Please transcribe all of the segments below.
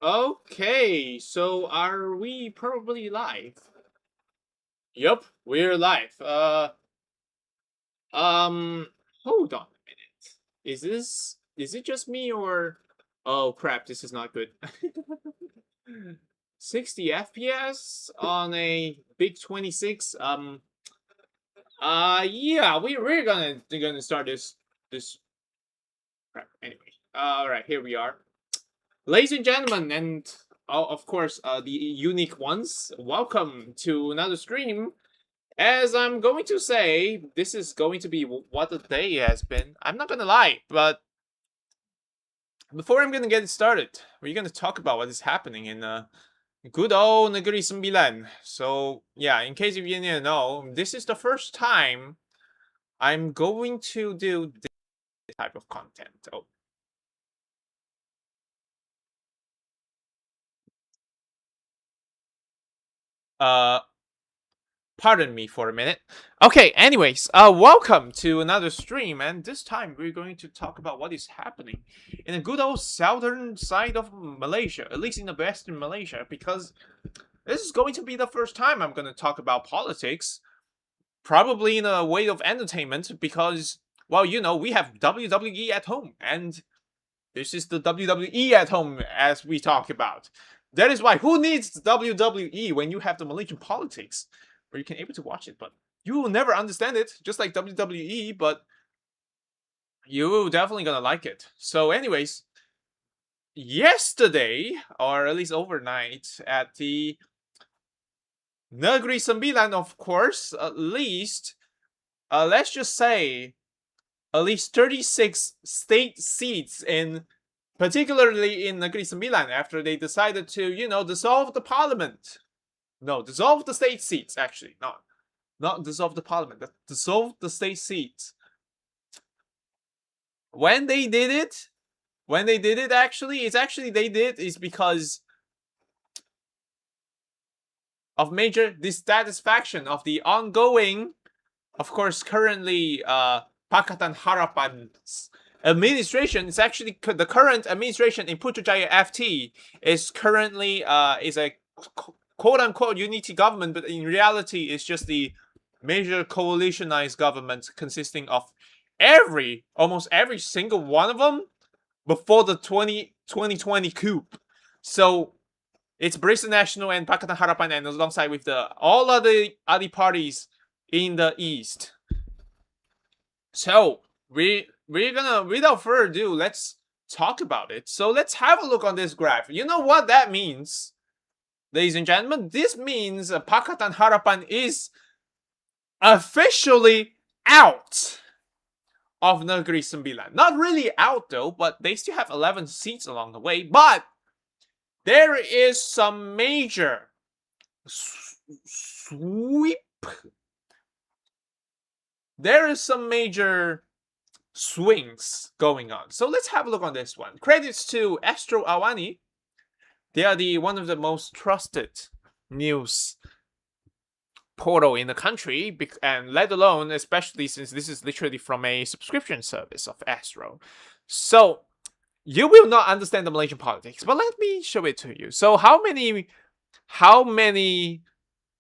Okay, so are we probably live? Yup, we're live. Um, hold on a minute. Is it just me or oh crap, this is not good. 60 FPS on a big 26. Yeah, we're gonna start this crap anyway. All right, here we are. Ladies and gentlemen, and of course, the unique ones, welcome to another stream. As I'm going to say, this is going to be what the day has been. I'm not gonna lie, but before I'm gonna get it started, we're gonna talk about what is happening in good old Negeri Sembilan. So yeah, in case if you didn't know, this is the first time I'm going to do this type of content. Oh, uh, pardon me for a minute. Okay, anyways, welcome to another stream, and this time we're going to talk about what is happening in the good old southern side of Malaysia, at least in the western Malaysia, because this is going to be the first time I'm going to talk about politics, probably in a way of entertainment, because, well, we have WWE at home, and this is the WWE at home as we talk about. That is why who needs WWE when you have the Malaysian politics, where you can able to watch it, but you will never understand it, just like WWE, but you definitely gonna like it. So, anyways, yesterday, or at least overnight, at the Negeri Sembilan, of course, at least, let's just say, at least 36 state seats in particularly in Negeri Sembilan, after they decided to, dissolve the parliament. No, dissolve the state seats, actually. Not dissolve the parliament, but dissolve the state seats. When they did it, actually, they did is because of major dissatisfaction of the ongoing, of course, currently, Pakatan Harapan's administration. It's actually the current administration in Putrajaya FT is currently is a quote unquote unity government, but in reality, it's just the major coalitionized government consisting of almost every single one of them before the 2020 coup. So it's Barisan Nasional and Pakatan Harapan, and alongside with the all other parties in the east. So we're gonna, without further ado, let's talk about it. So let's have a look on this graph. You know what that means, ladies and gentlemen? This means Pakatan Harapan is officially out of Negeri Sembilan. Not really out though, but they still have 11 seats along the way. But there is some major sweep. There is some major swings going on. So let's have a look on this one. Credits to Astro Awani. They are one of the most trusted news portal in the country, and let alone, especially since this is literally from a subscription service of Astro. So you will not understand the Malaysian politics, but let me show it to you. So how many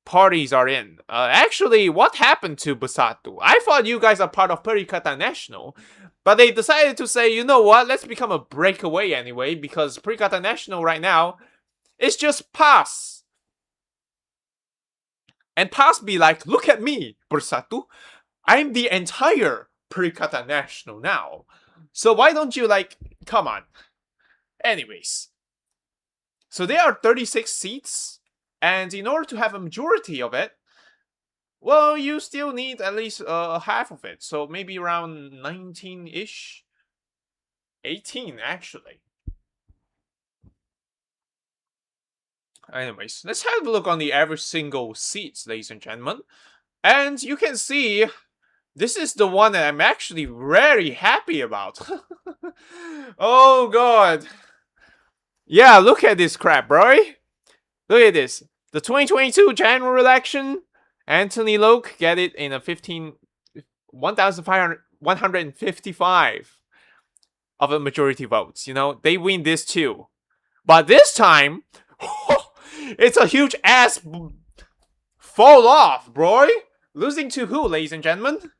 parties are in? Actually, what happened to Bersatu? I thought you guys are part of Perikatan Nasional, but they decided to say, you know what, let's become a breakaway anyway, because Perikatan Nasional right now is just PAS. And PAS be like, look at me, Bersatu. I'm the entire Perikatan Nasional now. So why don't you, come on. Anyways. So there are 36 seats, and in order to have a majority of it, well, you still need at least half of it. So maybe around 19-ish. 18, actually. Anyways, let's have a look on the every single seats, ladies and gentlemen. And you can see, this is the one that I'm actually very happy about. Oh, God. Yeah, look at this crap, bro. Look at this. The 2022 general election, Anthony Loke get it in a 1,155 of a majority votes. They win this too. But this time, it's a huge ass fall off, bro. Losing to who, ladies and gentlemen?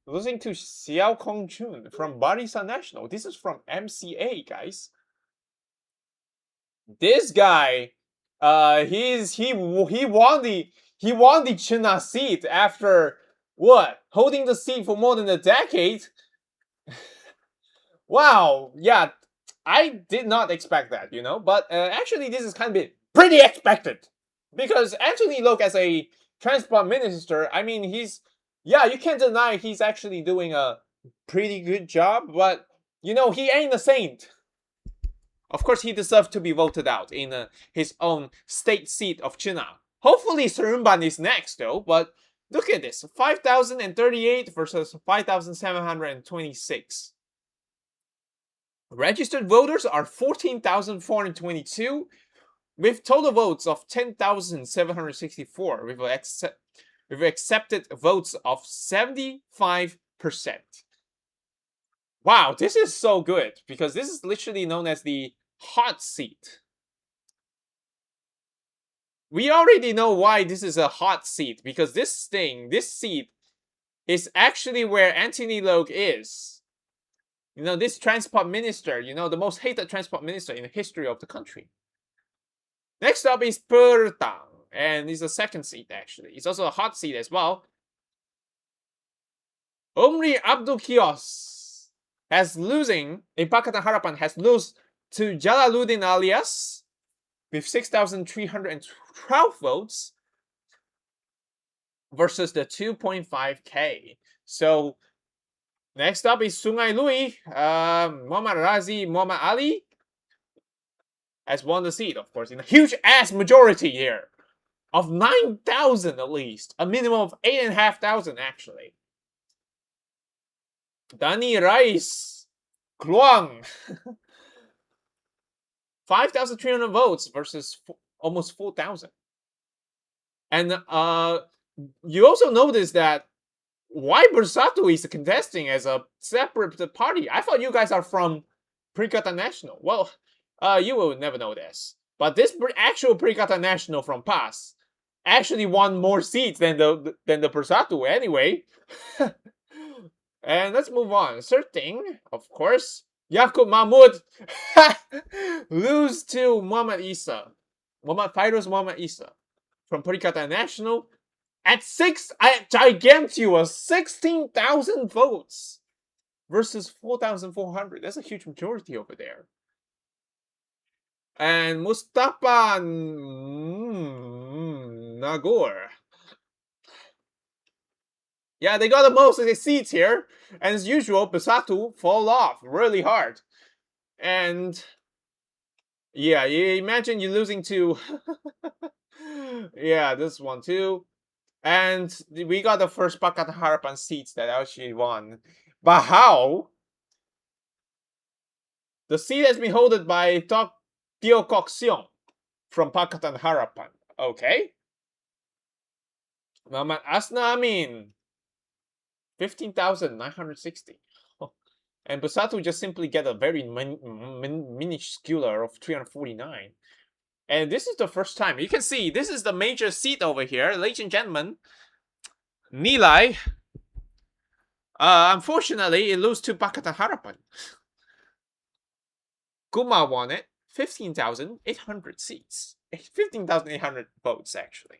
Losing to Xiao Kongjun from Barisan National. This is from MCA, guys. This guy, he won the China seat after what? Holding the seat for more than a decade. Wow, yeah, I did not expect that, you know. But actually, this is kind of pretty expected because Anthony Loke as a transport minister, I mean, you can't deny he's actually doing a pretty good job, but you know, he ain't a saint. Of course, he deserves to be voted out in his own state seat of China. Hopefully, Seremban is next, though. But look at this: 5,038 versus 5,726. Registered voters are 14,422, with total votes of 10,764, with accepted votes of 75%. Wow, this is so good because this is literally known as the hot seat. We already know why this is a hot seat because this seat is actually where Anthony Loke is. You know, this transport minister, you know, the most hated transport minister in the history of the country. Next up is Pertang, and it's a second seat actually. It's also a hot seat as well. Omri Abdul Kios has losing in Pakatan Harapan has lost to Jalaluddin Alias with 6,312 votes versus the 2.5K. So next up is Sungai Lui. Muhammad Razi Muhammad Ali has won the seat, of course, in a huge ass majority here of 9,000 at least, a minimum of 8,500 actually. Dani Rais Kluang 5,300 votes versus almost 4,000. And you also notice that why Bersatu is contesting as a separate party. I thought you guys are from Perikatan Nasional. Well, you will never know this. But this actual Perikatan Nasional from PAS actually won more seats than the Bersatu anyway. And let's move on. Third thing, of course, Yaakob Mahmud lose to Muhammad Fairuz Muhammad Isa from Perikatan Nasional at gigantuous 16,000 votes versus 4,400. That's a huge majority over there. And Mustafa Nagor. Yeah, they got the most of the seats here. And as usual, Bersatu fall off really hard. And yeah, you imagine you're losing to yeah, this one too. And we got the first Pakatan Harapan seats that actually won. But how? The seat has been held by Tio Kok Siong from Pakatan Harapan. Okay. Muhammad Asna Amin 15,960. And Bersatu just simply get a very minuscule of 349. And this is the first time. You can see, this is the major seat over here. Ladies and gentlemen, Nilai. Unfortunately, it loses to Pakatan Harapan. Guma won it. 15,800 seats. 15,800 votes, actually.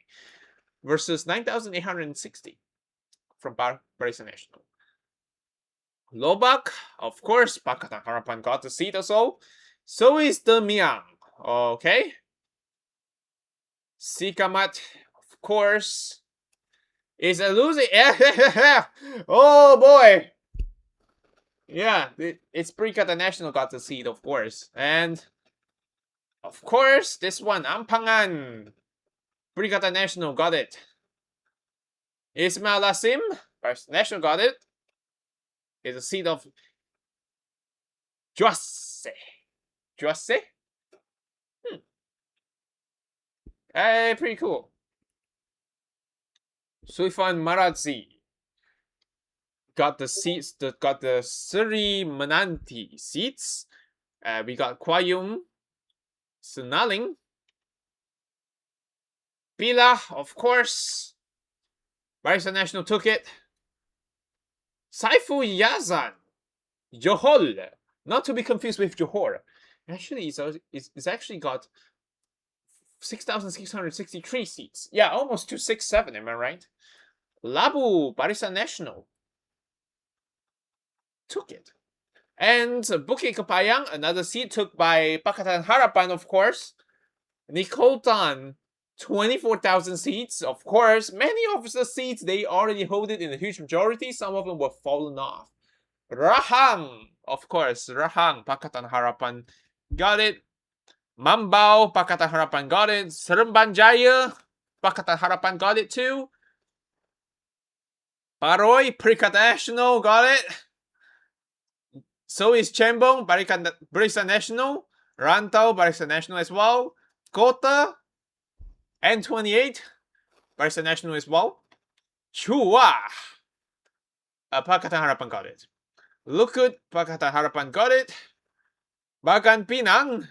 Versus 9,860 from Barisan Nasional. Lobak, of course, Pakatan Harapan got the seat also. So is the Miang. Okay. Sikamat, of course, is a losing. Oh boy. Yeah, it's Perikatan Nasional got the seat, of course. And of course, this one, Ampangan. Perikatan Nasional got it. Ismail Lasim, Barisan Nasional got it. It's a seat of Juase. Juase? Hey, pretty cool. Suifan Maradzi got the seats, got the Sri Menanti seats. We got Kwayum Sunaling. Bila, of course. Barisan National took it. Saiful Yazan. Johor. Not to be confused with Johor. Actually, it's actually got 6,663 seats. Yeah, almost to 6-7, am I right? Labu, Barisan National. Took it. And Bukit Kepayang, another seat took by Pakatan Harapan, of course. Nicotan, 24,000 seats, of course. Many of the seats, they already hold it in a huge majority. Some of them were fallen off. Rahang, of course. Rahang, Pakatan Harapan got it. Mambao, Pakatan Harapan got it. Seremban Jaya, Pakatan Harapan got it too. Paroy, Perikatan National got it. So is Chembong, Barisan National. Rantau, Barisan National as well. Kota, N28, Barisan National as well. Chua, Pakatan Harapan got it. Lukut, Pakatan Harapan got it. Bagan Pinang.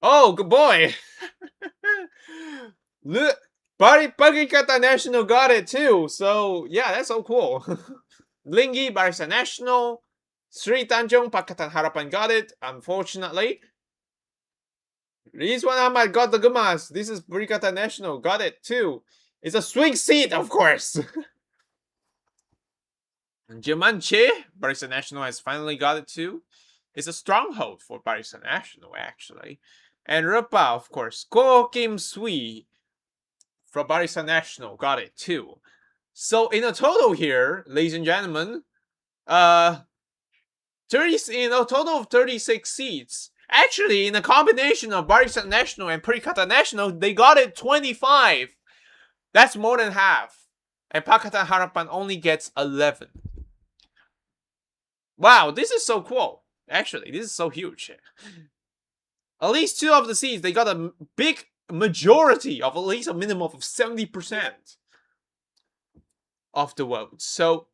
Oh, good boy. Pakatan National got it too. So, yeah, that's so cool. Lingi, Barisan National. Sri Tanjung, Pakatan Harapan got it, unfortunately. Rizwan Ahmad got the Gumas. This is Perikatan National, got it too. It's a swing seat, of course. Jemanche, Barisan National has finally got it too. It's a stronghold for Barisan National, actually. And Rupa, of course. Ko Kim Sui from Barisan National got it too. So in a total here, ladies and gentlemen, in a total of 36 seats. Actually, in a combination of Barisan National and Perikatan National, they got it 25. That's more than half. And Pakatan Harapan only gets 11. Wow, this is so cool. Actually, this is so huge. At least 2 of the seats, they got a big majority of at least a minimum of 70% of the votes. So,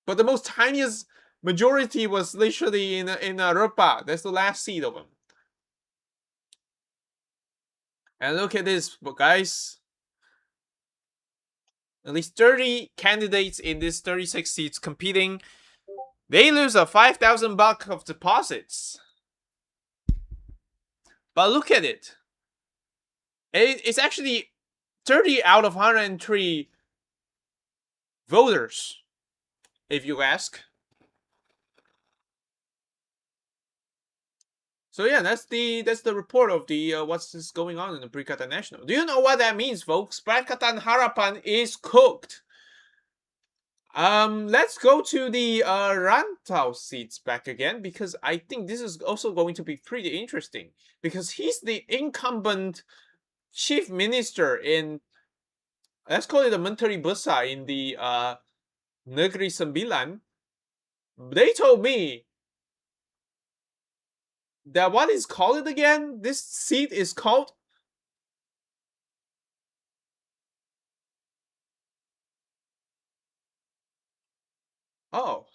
but the most tiniest majority was literally in Rupa. That's the last seat of them. And look at this, guys. At least 30 candidates in these 36 seats competing. They lose a 5,000 buck of deposits. But look at it. It's actually 30 out of 103 voters, if you ask. So yeah, that's the report of the what's going on in the Perikatan National. Do you know what that means, folks? Perikatan Harapan is cooked. Let's go to the Rantau seats back again, because I think this is also going to be pretty interesting, because he's the incumbent chief minister in, let's call it the Menteri Besar in the Negeri Sembilan. They told me that what is called it again? This seat is called oh.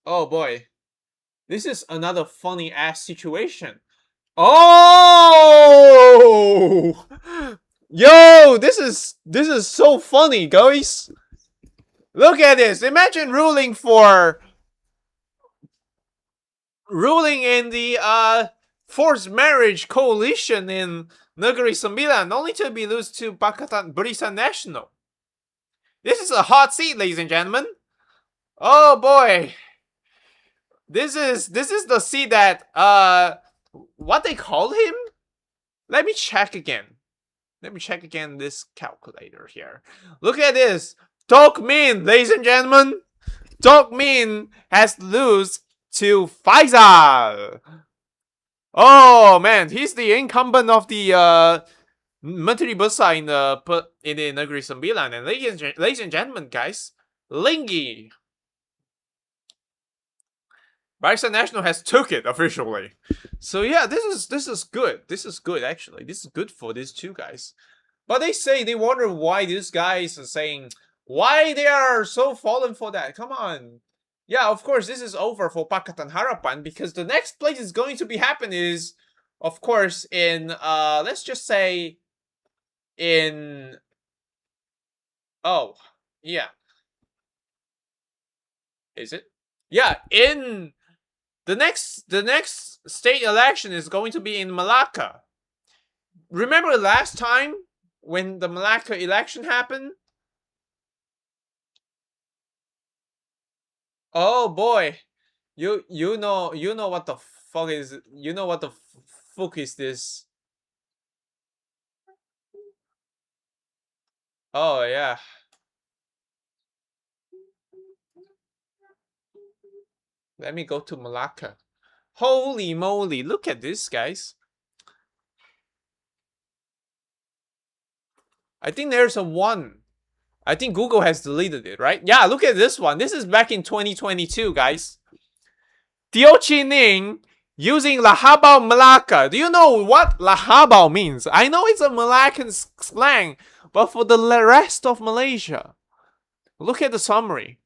Oh boy. This is another funny ass situation. Oh! Yo, this is so funny, guys. Look at this. Imagine ruling in the forced marriage coalition in Negeri Sembilan, only to be lost to Barisan National. This is a hot seat, ladies and gentlemen. Oh boy. This is the seat that what they call him? Let me check again. This calculator here. Look at this. Tok Min, ladies and gentlemen. Tok Min has lost to Faisal. Oh man, he's the incumbent of the Menteri Besar in the Negeri Sembilan. And ladies and gentlemen, guys, Lingi, Barisan National has took it officially. So yeah, this is good. This is good, actually. This is good for these two guys. But they wonder why these guys are saying, Why they are so fallen for that? Come on. Yeah, of course, this is over for Pakatan Harapan because the next place is going to be happen is, of course, in let's just say in oh yeah, is it? Yeah, in the next state election is going to be in Malacca. Remember last time when the Malacca election happened? Oh boy, you know what the fuck is what the fuck is this? Oh yeah, let me go to Malacca. Holy moly, look at this, guys. I think there's a one. I think Google has deleted it, right? Yeah, look at this one. This is back in 2022, guys. Teo Ning using Lahabao Malacca. Do you know what Lahabao means? I know it's a Malaccan slang, but for the rest of Malaysia, look at the summary.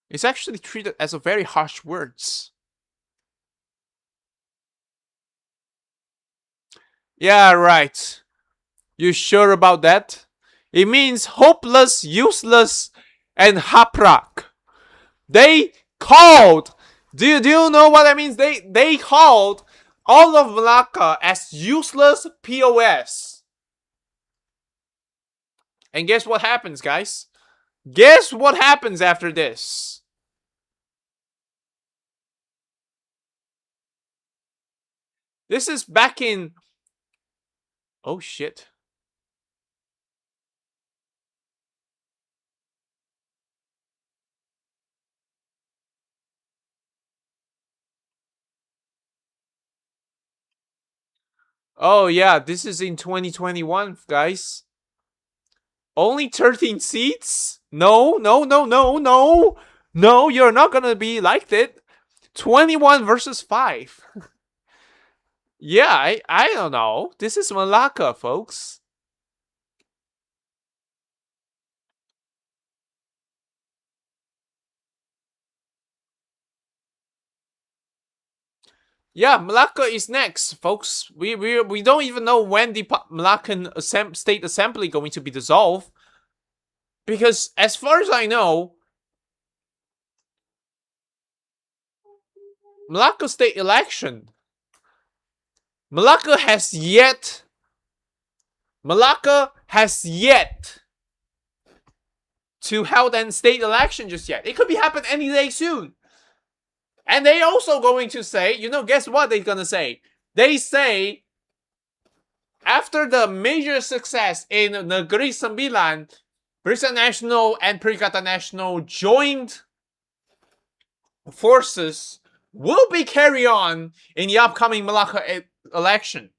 It's actually treated as a very harsh words. Yeah, right. You sure about that? It means hopeless, useless, and haprak. They called. Do you know what that means? They called all of Malacca as useless POS. And guess what happens, guys? Guess what happens after this? This is back in. Oh shit. Oh yeah, this is in 2021, guys. Only 13 seats? No, no, no, no, no. No, you're not gonna be like it. 21 versus 5. Yeah, I don't know. This is Malacca, folks. Yeah, Malacca is next, folks. We don't even know when the Malaccan State Assembly going to be dissolved. Because as far as I know, Malacca State Election, Malacca has yet to hold an state election just yet. It could be happen any day soon. And they also going to say, guess what they're gonna say? They say after the major success in Negeri Sembilan, Barisan Nasional and Perikatan Nasional joined forces will be carry on in the upcoming Malacca election.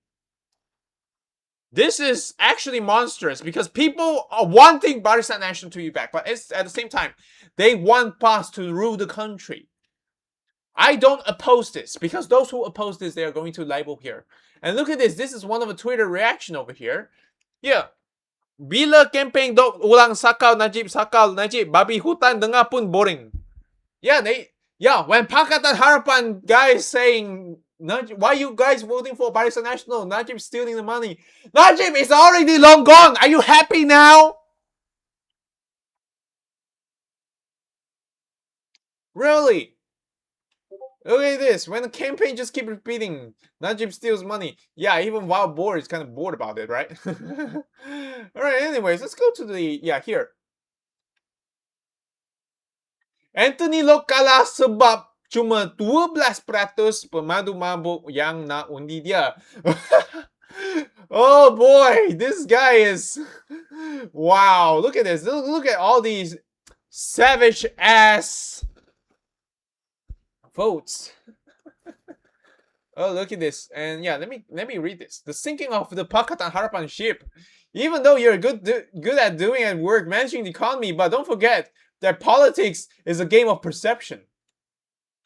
This is actually monstrous because people are wanting Barisan Nasional to be back, but it's at the same time they want PAS to rule the country. I don't oppose this because those who oppose this, they are going to label here. And look at this. This is one of the Twitter reaction over here. Yeah. Bila campaign do ulang sakal Najib, babi hutan dengar pun boring. Yeah, when Pakatan Harapan guys saying, why you guys voting for Barisan Nasional? Najib stealing the money. Najib is already long gone. Are you happy now? Really? Look at this. When the campaign just keep repeating, Najib steals money. Yeah, even Wild Boar is kind of bored about it, right? Alright, anyways, let's go to the, here. Anthony Lo kalah sebab cuma 12% pemadu mabuk yang nak undi dia. Oh boy, this guy is... Wow, look at this. Look at all these savage ass votes. Oh, look at this. And yeah, let me read this. The sinking of the Pakatan Harapan ship. Even though you're good at doing and work managing the economy, but don't forget that politics is a game of perception.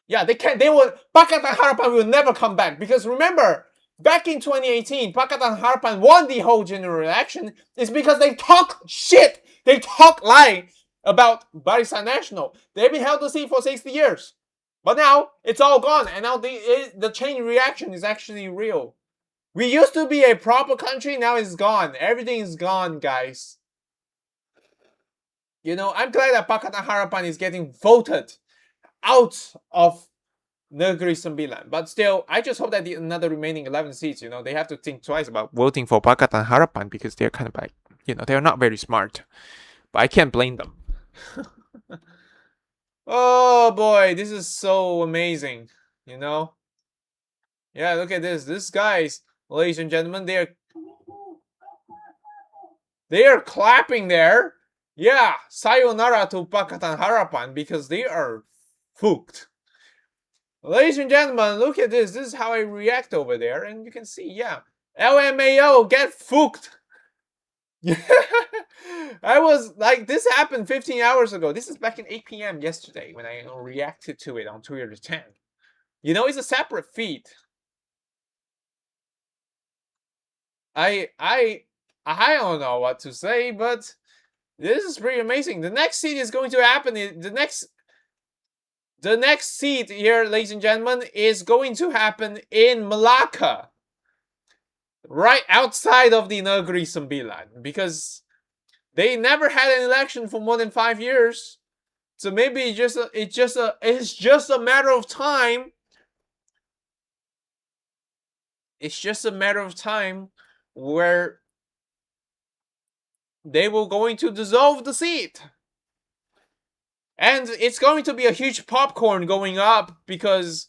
Yeah, Pakatan Harapan will never come back because remember, Back in 2018, Pakatan Harapan won the whole general election. It's because they talk shit. They talk lie about Barisan Nasional. They've been held the seat for 60 years. But now, it's all gone. And now the chain reaction is actually real. We used to be a proper country. Now it's gone. Everything is gone, guys. You know, I'm glad that Pakatan Harapan is getting voted out of Negeri Sembilan. But still, I just hope that the another remaining 11 seats, you know, they have to think twice about voting for Pakatan Harapan because they're kind of like, you know, they're not very smart. But I can't blame them. Oh boy, this is so amazing, you know? Yeah, look at this. These guys, ladies and gentlemen, they are clapping there. Yeah, sayonara to Pakatan Harapan because they are fucked. Ladies and gentlemen, look at this. This is how I react over there. And you can see, yeah. LMAO, get fucked. I was like, this happened 15 hours ago. This is back in 8 p.m. yesterday when I reacted to it on Twitter 10. You know, it's a separate feed. I don't know what to say, but this is pretty amazing. The next seed is going to happen. The next seat here, ladies and gentlemen, is going to happen in Malacca. Right outside of the Negeri Sembilan. Because they never had an election for more than 5 years. So maybe it's just a matter of time. It's just a matter of time where they will going to dissolve the seat. And it's going to be a huge popcorn going up because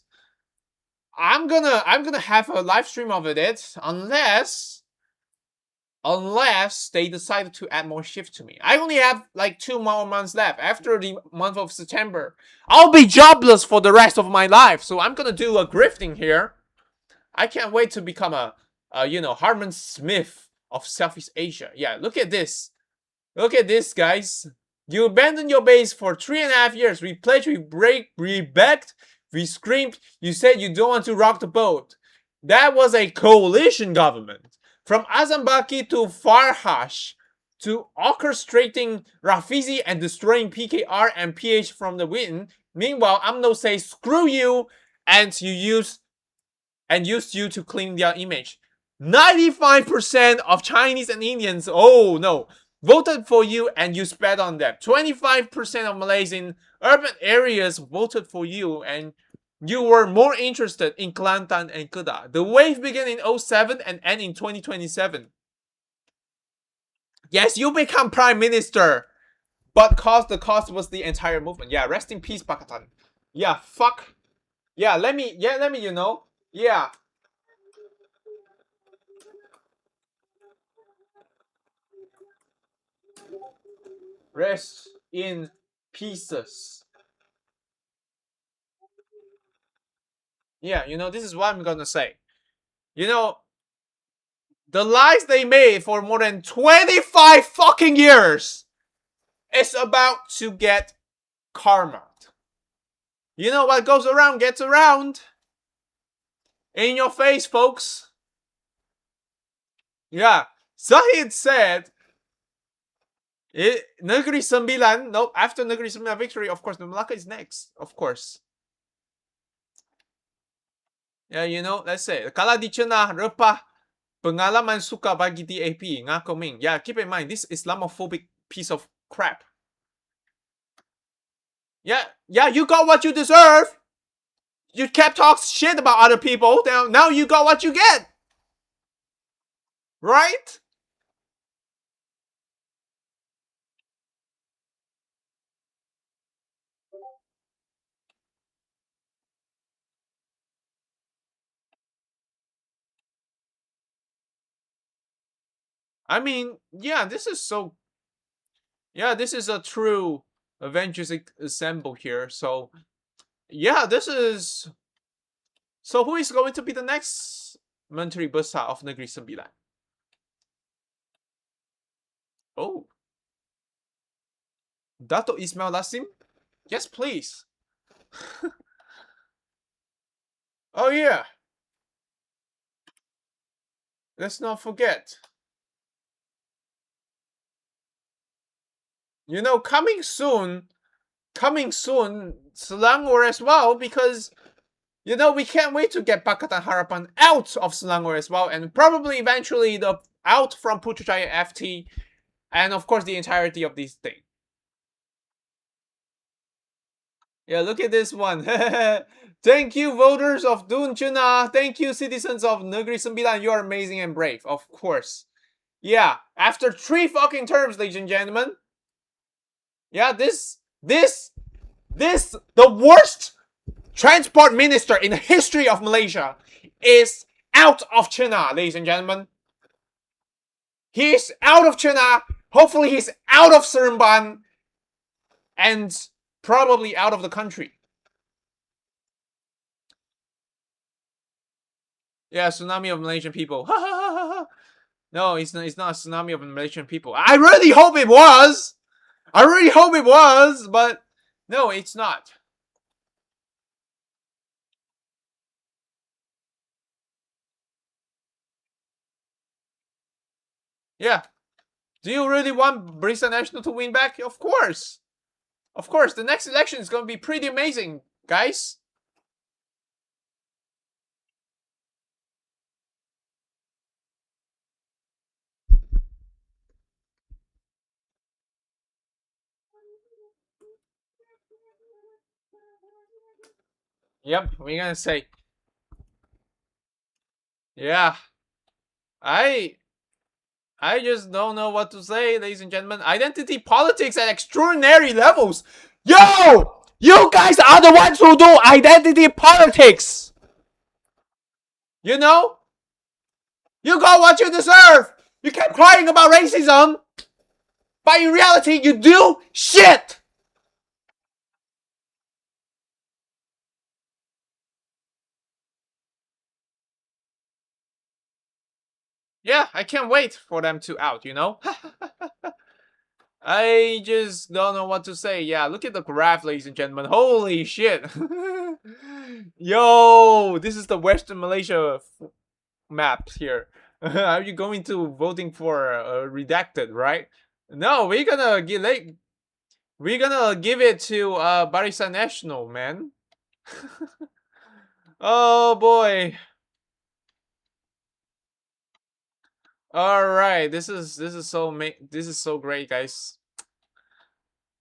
I'm gonna have a live stream of it unless they decide to add more shift to me. I only have like 2 more months left. After the month of September, I'll be jobless for the rest of my life. So I'm gonna do a grifting here. I can't wait to become a Harman Smith of Southeast Asia. Yeah, look at this. Look at this, guys. You abandoned your base for 3.5 years. We pledged, we begged, we screamed. You said you don't want to rock the boat. That was a coalition government. From Azambaki to Farhash to orchestrating Rafizi and destroying PKR and PH from the win. Meanwhile, AMNO says screw you and used you to clean their image. 95% of Chinese and Indians, oh no, voted for you and you spat on them. 25% of Malays in urban areas voted for you and you were more interested in Kelantan and Kedah. The wave began in 2007 and end in 2027. Yes, you become prime minister, but the cost was the entire movement. Yeah, rest in peace, Pakatan. Yeah, fuck. Yeah, let me, you know. Yeah. Rest in pieces. Yeah, you know, this is what I'm gonna say. You know, the lies they made for more than 25 fucking years is about to get karma. You know what goes around gets around. In your face, folks. Yeah, Zahid said, Negeri Sembilan, nope, after Negeri Sembilan victory, of course, Malacca is next, of course. Yeah, you know, let's say, kala dicenah repah pengalaman suka bagi DAP, ngaku Ming. Yeah, keep in mind, this Islamophobic piece of crap. Yeah, you got what you deserve. You kept talking shit about other people. Now you got what you get. Right? I mean, yeah, this is so... Yeah, this is a true Avengers Assemble here. So, yeah, this is... So who is going to be the next Menteri Besar of Negeri Sembilan? Oh. Dato Ismail Lasim? Yes, please. Oh, yeah. Let's not forget. You know, coming soon, Selangor as well, because you know we can't wait to get Pakatan Harapan out of Selangor as well, and probably eventually the out from Putrajaya FT, and of course the entirety of this thing. Yeah, look at this one. Thank you, voters of Dunchuna. Thank you, citizens of Negeri Sembilan. You are amazing and brave, of course. Yeah, after 3 fucking terms, ladies and gentlemen. Yeah, the worst transport minister in the history of Malaysia is out of China, ladies and gentlemen. He's out of China. Hopefully, he's out of Seremban and probably out of the country. Yeah, tsunami of Malaysian people. No, it's not a tsunami of Malaysian people. I really hope it was. I really hope it was, but no, it's not. Yeah. Do you really want Barisan National to win back? Of course. Of course, the next election is going to be pretty amazing, guys. Yep, we're gonna say. Yeah. I I just don't know what to say, ladies and gentlemen. Identity politics at extraordinary levels. Yo! You guys are the ones who do identity politics! You know? You got what you deserve! You kept crying about racism, but in reality, you do shit! Yeah, I can't wait for them to out, you know? I just don't know what to say. Yeah, look at the graph, ladies and gentlemen. Holy shit. Yo, this is the Western Malaysia map here. Are you going to voting for redacted, right? No, we're gonna give it to Barisan National, man. Oh boy. All right, this is so great, guys.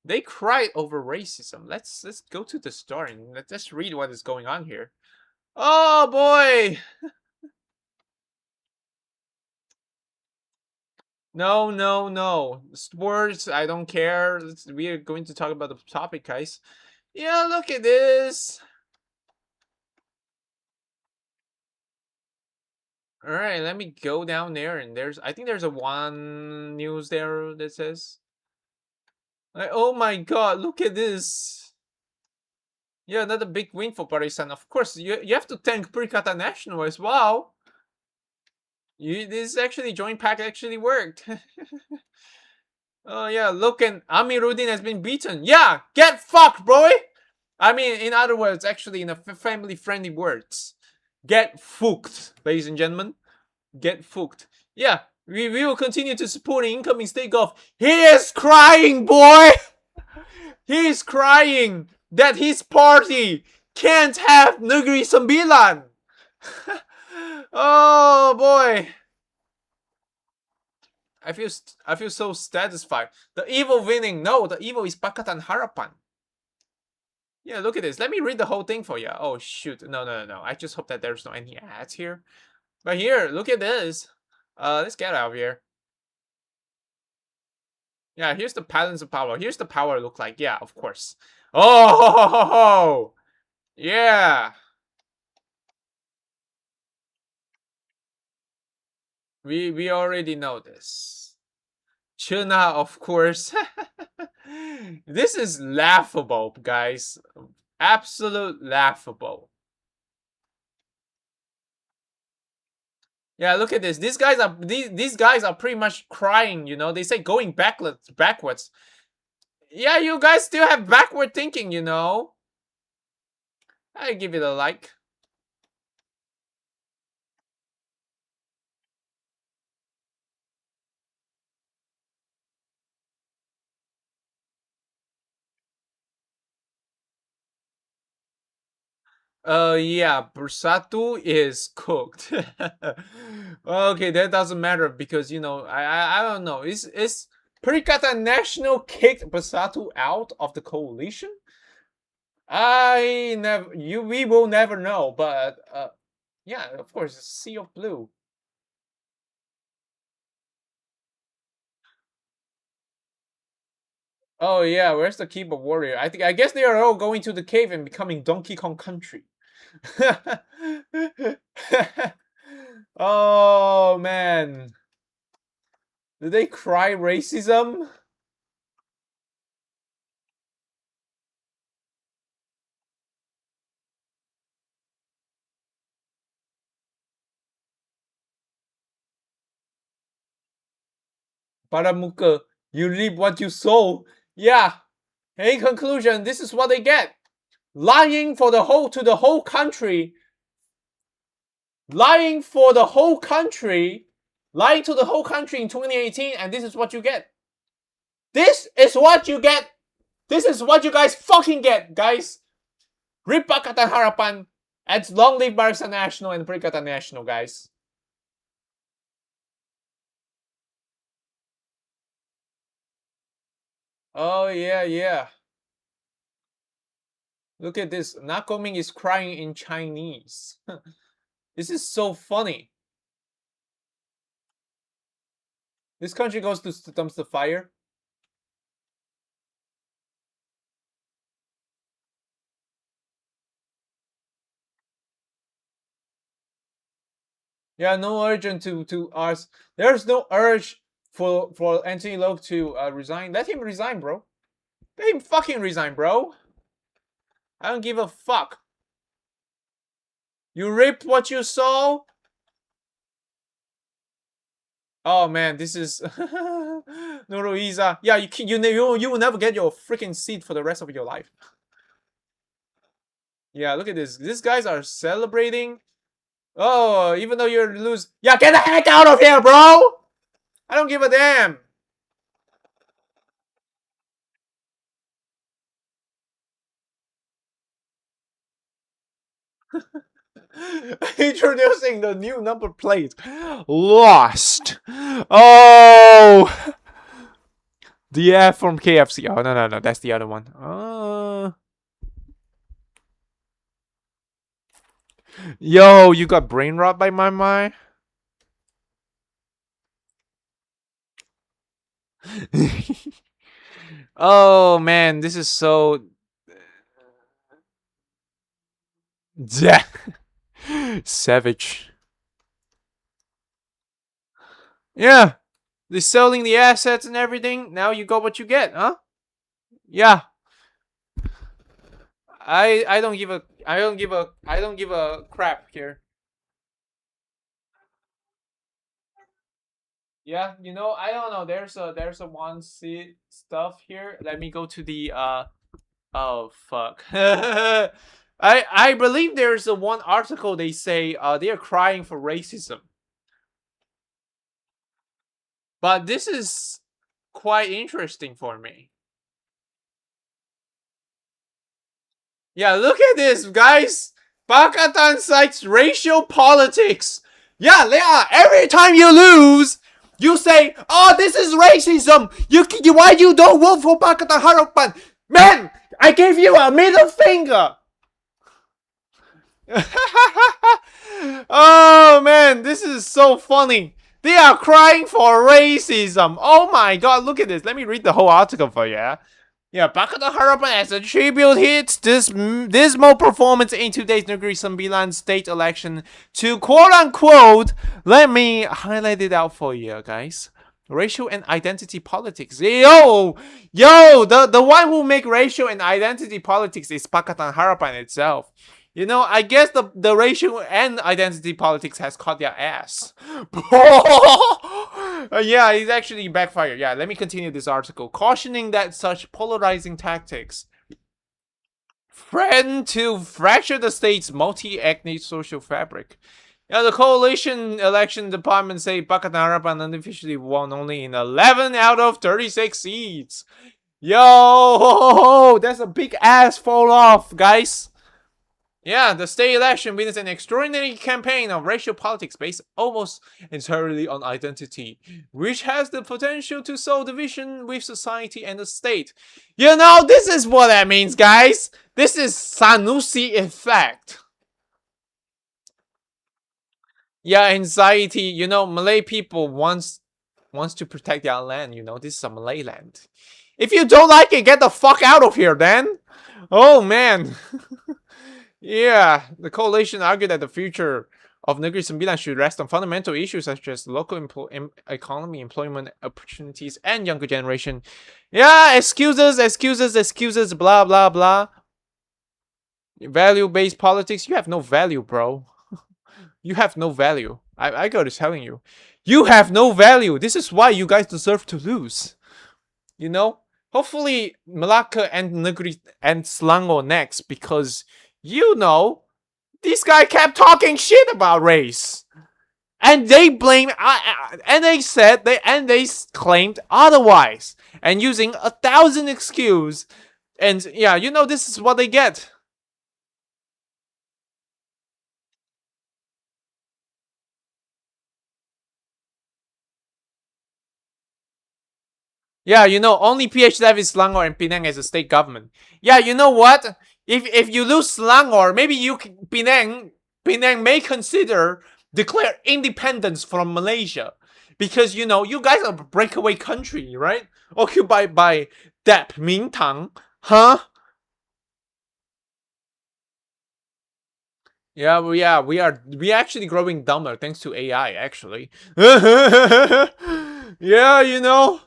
They cried over racism. Let's go to the story and let's read what is going on here. Oh boy. No, no, no. Sports, I don't care. We are going to talk about the topic, guys. Yeah, look at this. All right, let me go down there and I think there's a one news there that says like, oh my god, look at this. Yeah, another big win for Parisan. Of course, you have to thank Perikata National as well. This actually joint pack actually worked. Oh yeah, look, and Amiruddin has been beaten. Yeah, get fucked, boy. I mean, in other words, actually in a family-friendly words, get fucked, ladies and gentlemen. Get fucked. Yeah, we will continue to support the incoming state gov. He is crying, boy. He is crying that his party can't have Negeri Sembilan. Oh boy. I feel so satisfied. The evil winning. No, the evil is Pakatan Harapan. Yeah, look at this. Let me read the whole thing for you. Oh shoot. No. I just hope that there's no any ads here. But here, look at this. Let's get out of here. Yeah, here's the patterns of power. Here's the power look like. Yeah, of course. Oh, yeah. We already know this. Chuna, of course. This is laughable, guys. Absolute laughable. Yeah, look at this. These guys are pretty much crying, you know. They say going backwards. Yeah, you guys still have backward thinking, you know. I give it a like. Yeah, Bersatu is cooked. Okay, that doesn't matter because I don't know. Is Perikatan National kicked Bersatu out of the coalition? I never you we will never know, but yeah, of course, it's Sea of Blue. Oh yeah, where's the keyboard warrior? I guess they are all going to the cave and becoming Donkey Kong Country. Oh man. Did they cry racism? Baramuka, you reap what you sow. Yeah. In conclusion, this is what they get. Lying for the whole to the whole country. Lying for the whole country. Lying to the whole country in 2018, and this is what you get. This is what you get. This is what you guys fucking get, guys. Rip Pakatan Harapan, and long live Barisan National and Perikatan National, guys. Oh yeah, yeah. Look at this. Nakoming is crying in Chinese. This is so funny. This country goes to dumpster fire. Yeah, no urgent to us. There's no urge for Anthony Loke to resign. Let him resign, bro. Let him fucking resign, bro. I don't give a fuck. You reaped what you sow. Oh man, this is Nuruiza. Yeah, you will never get your freaking seat for the rest of your life. Yeah, look at this. These guys are celebrating. Oh, even though you're lose. Yeah, get the heck out of here, bro! I don't give a damn. Introducing the new number plate. Lost. Oh. The F from KFC. Oh, no. That's the other one. Yo, you got brain rot by my mind? Oh, man. This is so... Yeah. Savage. Yeah. They're selling the assets and everything. Now you got what you get, huh? Yeah. I don't give a I don't give a crap here. Yeah, I don't know. There's a one seat stuff here. Let me go to the oh fuck. I believe there's a one article they say they are crying for racism. But this is quite interesting for me. Yeah, look at this, guys. Pakatan cites racial politics. Yeah, they are. Every time you lose, you say, "Oh, this is racism. Why you don't vote for Pakatan Harapan?" Man, I gave you a middle finger. Oh man, this is so funny. They are crying for racism. Oh my god, look at this. Let me read the whole article for you. Yeah, Bakata Harapan as a tribute hits this dismal performance in today's Negeri Sembilan State Election to quote-unquote, let me highlight it out for you guys, racial and identity politics. Yo, the one who make racial and identity politics is Pakatan Harapan itself. I guess the racial and identity politics has caught their ass. Yeah, it's actually backfired. Yeah, let me continue this article. Cautioning that such polarizing tactics threaten to fracture the state's multi-ethnic social fabric. Yeah, the coalition election department say Pakatan Harapan unofficially won only in 11 out of 36 seats. Yo, that's a big ass fall off, guys. Yeah, the state election witnessed an extraordinary campaign of racial politics based almost entirely on identity, which has the potential to sow division with society and the state. You know, this is what that means, guys. This is Sanusi effect. Yeah, anxiety. You know, Malay people wants to protect their land. You know, this is a Malay land. If you don't like it, get the fuck out of here, then. Oh man. Yeah, the coalition argued that the future of Negeri Sembilan should rest on fundamental issues such as local economy, employment opportunities, and younger generation. Yeah, excuses, blah, blah, blah. Value-based politics, you have no value, bro. You have no value. I got to telling you. You have no value. This is why you guys deserve to lose. You know? Hopefully, Malacca and Negeri and Selangor next because, you know, this guy kept talking shit about race. And they blame, and they said, they claimed otherwise. And using 1,000 excuses. And yeah, you know, this is what they get. Yeah, you know, only PH left is Selangor and Penang as a state government. Yeah, you know what? If you lose Selangor, maybe Penang may consider declare independence from Malaysia. Because, you know, you guys are a breakaway country, right? Occupied by Dep Mingtang. Huh? Yeah, we actually growing dumber thanks to AI, actually. Yeah, you know.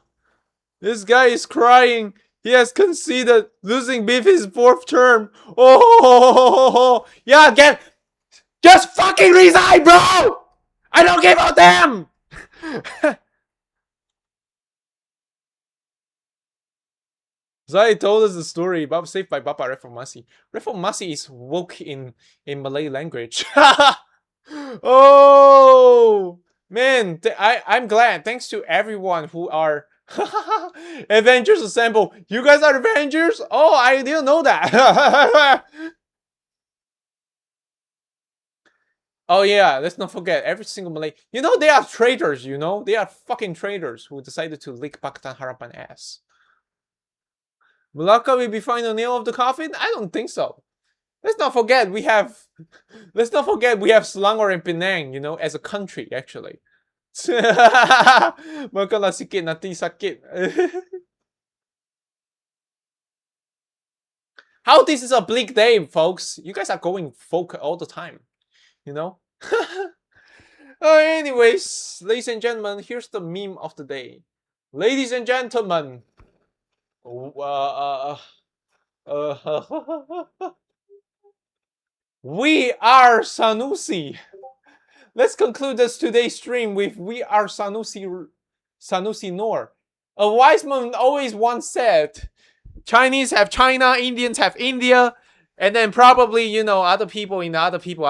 This guy is crying. He has conceded losing beef his fourth term. Oh, yeah, just fucking resign, bro. I don't give a damn. Zai told us the story about saved by Bapa Reformasi. Reformasi is woke in Malay language. Oh man, I'm glad. Thanks to everyone who are Avengers Assemble. You guys are Avengers? Oh, I didn't know that. Oh yeah, let's not forget every single Malay. You know they are traitors. You know they are fucking traitors who decided to lick Pakatan Harapan ass. Malacca will be finding the nail of the coffin? I don't think so. Let's not forget we have. Let's not forget we have Selangor and Penang. You know, as a country actually. Makanlah sikit nanti sakit. How this is a bleak day, folks. You guys are going folk all the time. You know? Anyways, ladies and gentlemen, here's the meme of the day. Ladies and gentlemen. We are Sanusi. Let's conclude this today's stream with We Are Sanusi Nor. A wise man always once said, Chinese have China, Indians have India, and then probably, you know, other people in other people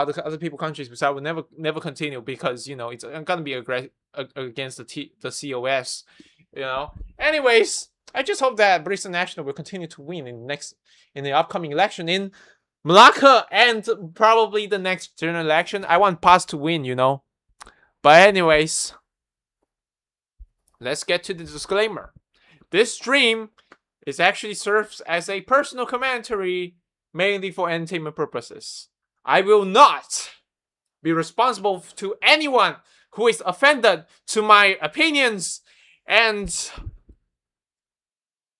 countries, which I will never continue because, you know, it's gonna be against the COS, you know. Anyways, I just hope that British National will continue to win in the upcoming election in Malacca and probably the next general election. I want PAS to win, you know. But anyways, let's get to the disclaimer. This stream is actually serves as a personal commentary mainly for entertainment purposes. I will not be responsible to anyone who is offended to my opinions and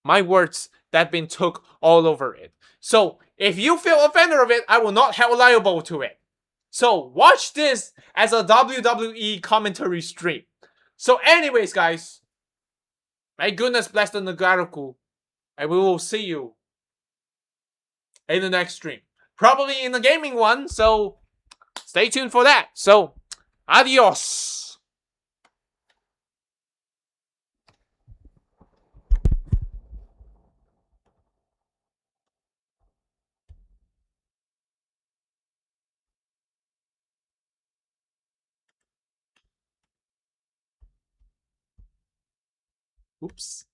my words that been took all over it. So if you feel offended of it, I will not held liable to it. So watch this as a WWE commentary stream. So anyways, guys, may goodness bless the Nagaraku, and we will see you in the next stream. Probably in the gaming one, so stay tuned for that. So, adios. Oops.